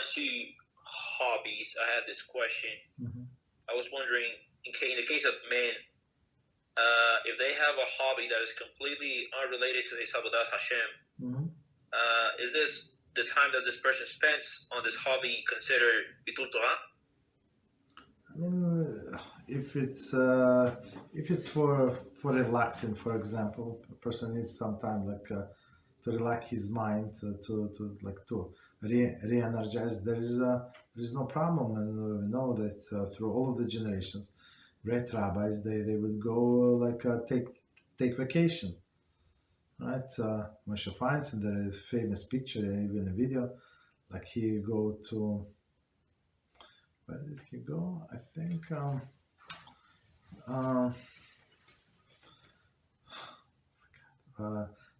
regards to hobbies, I had this question. Mm-hmm. I was wondering, in the case of men, if they have a hobby that is completely unrelated to his Avodas Hashem, Mm-hmm. Is this the time that this person spends on this hobby considered Bitul Torah? I mean, if it's for relaxing, for example, a person needs some time to relax his mind to re-energize. There is no problem, and we know that through all of the generations, great rabbis they would go take vacation, right? Moshe Feinstein, there is a famous picture, even a video, like he go to. Where did he go? I think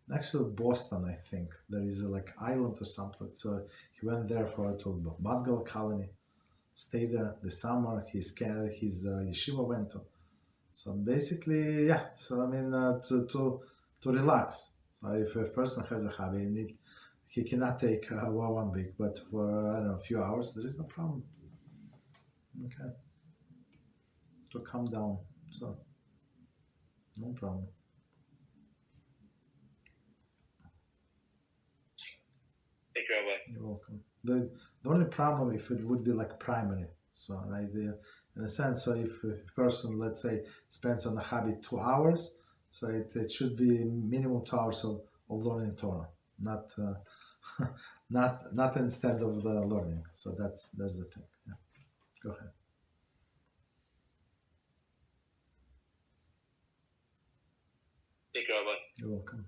next to Boston, I think there is a island or something. So he went there for to Madgal colony, stayed there the summer. His yeshiva went to. So basically, yeah. So I mean, to relax. So if a person has a hobby, he cannot take 1 week, but for I don't know, a few hours, there is no problem. Okay. To calm down. So no problem. Thank you, Rabbi. You're welcome. The only problem if it would be primary. So right there, in a sense, so if a person, let's say, spends on a hobby 2 hours, so it should be minimum 2 hours of learning Torah, not not instead of the learning. So that's the thing. Yeah. Go ahead. Thank you, Rabbi. You're welcome.